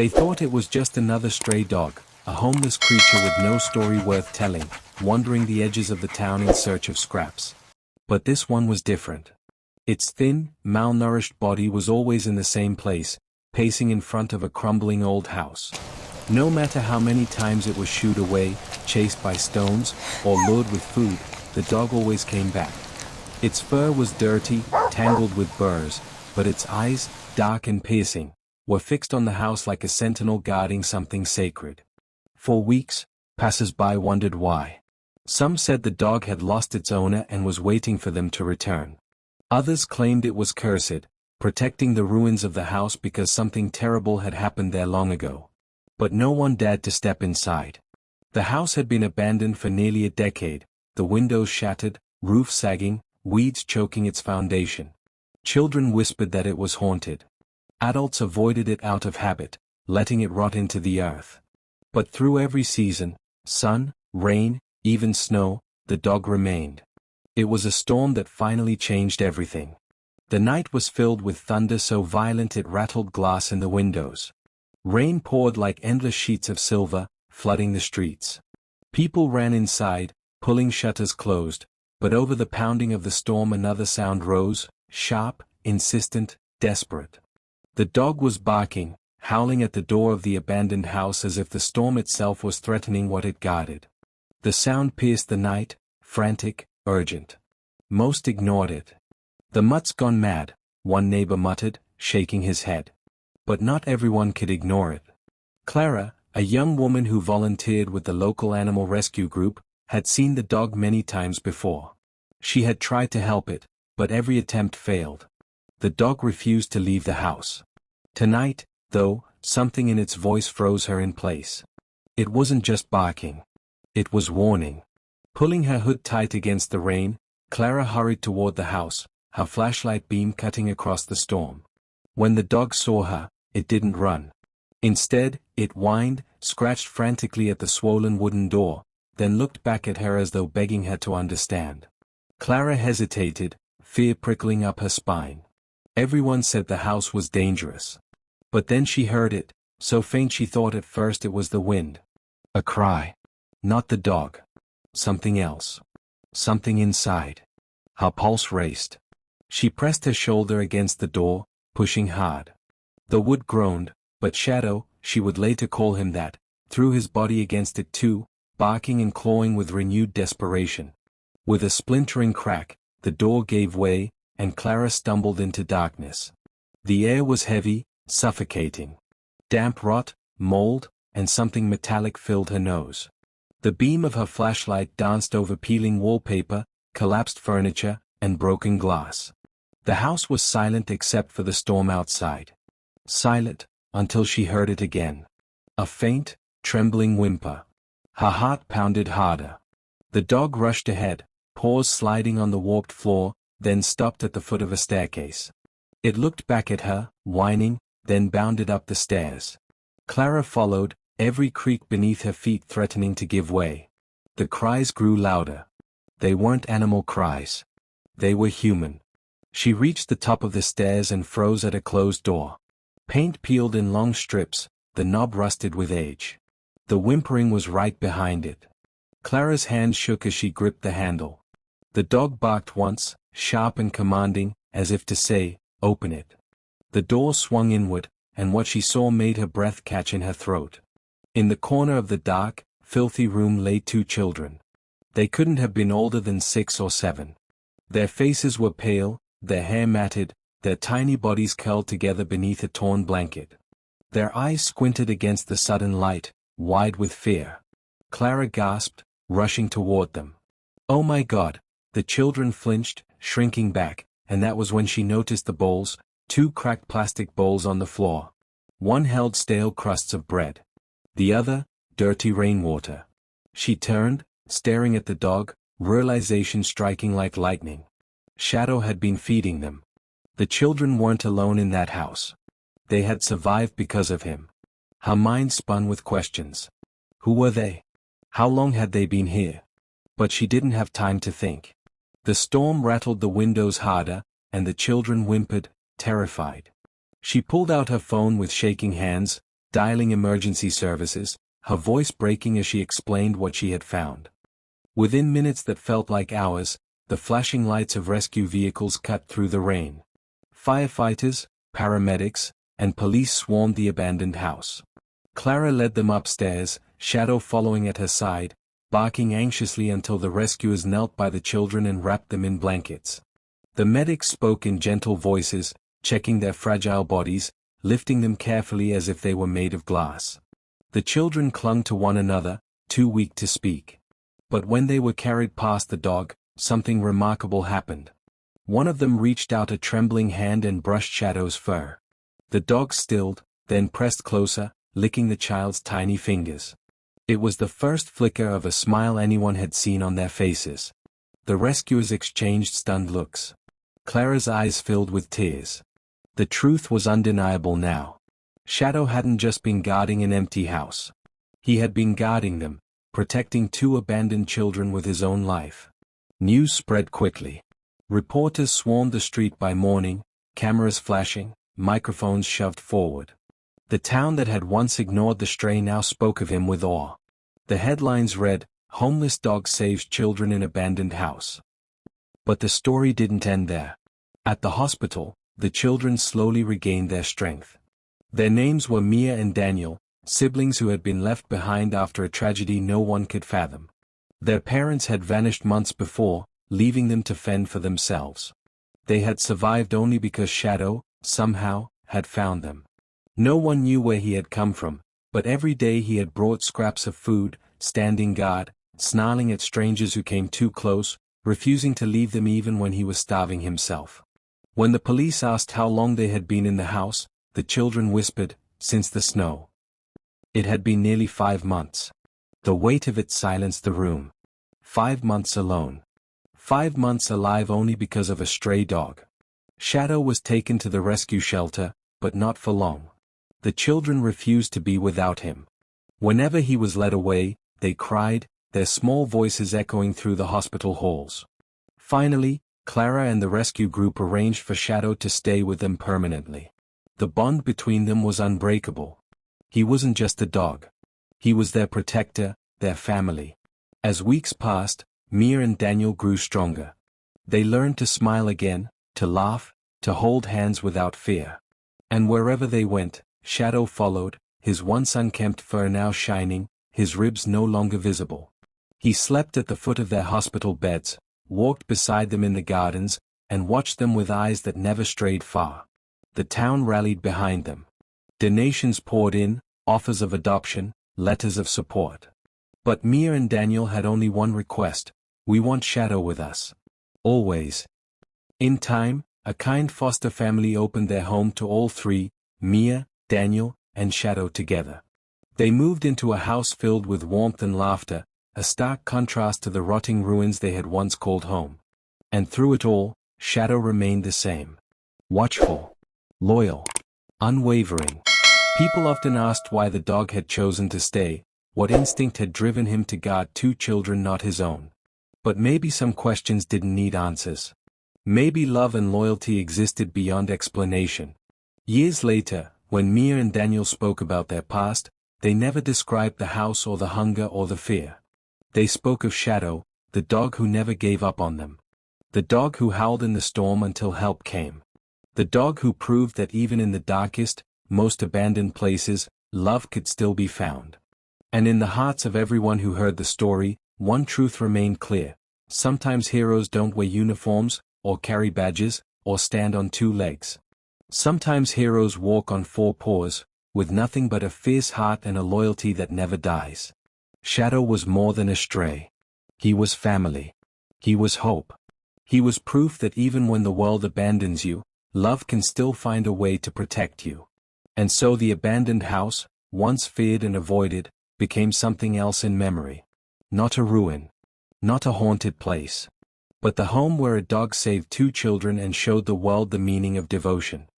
They thought it was just another stray dog, a homeless creature with no story worth telling, wandering the edges of the town in search of scraps. But this one was different. Its thin, malnourished body was always in the same place, pacing in front of a crumbling old house. No matter how many times it was shooed away, chased by stones, or lured with food, the dog always came back. Its fur was dirty, tangled with burrs, but its eyes, dark and piercing, were fixed on the house like a sentinel guarding something sacred. For weeks, passers-by wondered why. Some said the dog had lost its owner and was waiting for them to return. Others claimed it was cursed, protecting the ruins of the house because something terrible had happened there long ago. But no one dared to step inside. The house had been abandoned for nearly a decade, the windows shattered, roof sagging, weeds choking its foundation. Children whispered that it was haunted. Adults avoided it out of habit, letting it rot into the earth. But through every season, sun, rain, even snow, the dog remained. It was a storm that finally changed everything. The night was filled with thunder so violent it rattled glass in the windows. Rain poured like endless sheets of silver, flooding the streets. People ran inside, pulling shutters closed, but over the pounding of the storm another sound rose, sharp, insistent, desperate. The dog was barking, howling at the door of the abandoned house as if the storm itself was threatening what it guarded. The sound pierced the night, frantic, urgent. Most ignored it. "The mutt's gone mad," one neighbor muttered, shaking his head. But not everyone could ignore it. Clara, a young woman who volunteered with the local animal rescue group, had seen the dog many times before. She had tried to help it, but every attempt failed. The dog refused to leave the house. Tonight, though, something in its voice froze her in place. It wasn't just barking. It was warning. Pulling her hood tight against the rain, Clara hurried toward the house, her flashlight beam cutting across the storm. When the dog saw her, it didn't run. Instead, it whined, scratched frantically at the swollen wooden door, then looked back at her as though begging her to understand. Clara hesitated, fear prickling up her spine. Everyone said the house was dangerous. But then she heard it, so faint she thought at first it was the wind. A cry. Not the dog. Something else. Something inside. Her pulse raced. She pressed her shoulder against the door, pushing hard. The wood groaned, but Shadow, she would later call him that, threw his body against it too, barking and clawing with renewed desperation. With a splintering crack, the door gave way, and Clara stumbled into darkness. The air was heavy, suffocating. Damp rot, mold, and something metallic filled her nose. The beam of her flashlight danced over peeling wallpaper, collapsed furniture, and broken glass. The house was silent except for the storm outside. Silent, until she heard it again. A faint, trembling whimper. Her heart pounded harder. The dog rushed ahead, paws sliding on the warped floor, then stopped at the foot of a staircase. It looked back at her, whining, then bounded up the stairs. Clara followed, every creak beneath her feet threatening to give way. The cries grew louder. They weren't animal cries. They were human. She reached the top of the stairs and froze at a closed door. Paint peeled in long strips, the knob rusted with age. The whimpering was right behind it. Clara's hand shook as she gripped the handle. The dog barked once, sharp and commanding, as if to say, "Open it." The door swung inward, and what she saw made her breath catch in her throat. In the corner of the dark, filthy room lay two children. They couldn't have been older than 6 or 7. Their faces were pale, their hair matted, their tiny bodies curled together beneath a torn blanket. Their eyes squinted against the sudden light, wide with fear. Clara gasped, rushing toward them. "Oh my God!" The children flinched, shrinking back, and that was when she noticed the bowls, 2 cracked plastic bowls on the floor. One held stale crusts of bread. The other, dirty rainwater. She turned, staring at the dog, realization striking like lightning. Shadow had been feeding them. The children weren't alone in that house. They had survived because of him. Her mind spun with questions. Who were they? How long had they been here? But she didn't have time to think. The storm rattled the windows harder, and the children whimpered, terrified. She pulled out her phone with shaking hands, dialing emergency services, her voice breaking as she explained what she had found. Within minutes that felt like hours, the flashing lights of rescue vehicles cut through the rain. Firefighters, paramedics, and police swarmed the abandoned house. Clara led them upstairs, Shadow following at her side, barking anxiously until the rescuers knelt by the children and wrapped them in blankets. The medics spoke in gentle voices, checking their fragile bodies, lifting them carefully as if they were made of glass. The children clung to one another, too weak to speak. But when they were carried past the dog, something remarkable happened. One of them reached out a trembling hand and brushed Shadow's fur. The dog stilled, then pressed closer, licking the child's tiny fingers. It was the first flicker of a smile anyone had seen on their faces. The rescuers exchanged stunned looks. Clara's eyes filled with tears. The truth was undeniable now. Shadow hadn't just been guarding an empty house. He had been guarding them, protecting two abandoned children with his own life. News spread quickly. Reporters swarmed the street by morning, cameras flashing, microphones shoved forward. The town that had once ignored the stray now spoke of him with awe. The headlines read, "Homeless dog saves children in abandoned house." But the story didn't end there. At the hospital, the children slowly regained their strength. Their names were Mia and Daniel, siblings who had been left behind after a tragedy no one could fathom. Their parents had vanished months before, leaving them to fend for themselves. They had survived only because Shadow, somehow, had found them. No one knew where he had come from, but every day he had brought scraps of food, standing guard, snarling at strangers who came too close, refusing to leave them even when he was starving himself. When the police asked how long they had been in the house, the children whispered, "Since the snow." It had been nearly 5 months. The weight of it silenced the room. 5 months alone. 5 months alive only because of a stray dog. Shadow was taken to the rescue shelter, but not for long. The children refused to be without him. Whenever he was led away, they cried, their small voices echoing through the hospital halls. Finally, Clara and the rescue group arranged for Shadow to stay with them permanently. The bond between them was unbreakable. He wasn't just a dog. He was their protector, their family. As weeks passed, Mia and Daniel grew stronger. They learned to smile again, to laugh, to hold hands without fear. And wherever they went, Shadow followed, his once unkempt fur now shining, his ribs no longer visible. He slept at the foot of their hospital beds, walked beside them in the gardens, and watched them with eyes that never strayed far. The town rallied behind them. Donations poured in, offers of adoption, letters of support. But Mia and Daniel had only one request: we want Shadow with us. Always. In time, a kind foster family opened their home to all three, Mia, Daniel, and Shadow together. They moved into a house filled with warmth and laughter, a stark contrast to the rotting ruins they had once called home. And through it all, Shadow remained the same. Watchful. Loyal. Unwavering. People often asked why the dog had chosen to stay, what instinct had driven him to guard two children not his own. But maybe some questions didn't need answers. Maybe love and loyalty existed beyond explanation. Years later, when Mia and Daniel spoke about their past, they never described the house or the hunger or the fear. They spoke of Shadow, the dog who never gave up on them. The dog who howled in the storm until help came. The dog who proved that even in the darkest, most abandoned places, love could still be found. And in the hearts of everyone who heard the story, one truth remained clear: sometimes heroes don't wear uniforms, or carry badges, or stand on 2 legs. Sometimes heroes walk on 4 paws, with nothing but a fierce heart and a loyalty that never dies. Shadow was more than a stray. He was family. He was hope. He was proof that even when the world abandons you, love can still find a way to protect you. And so the abandoned house, once feared and avoided, became something else in memory. Not a ruin. Not a haunted place. But the home where a dog saved 2 children and showed the world the meaning of devotion.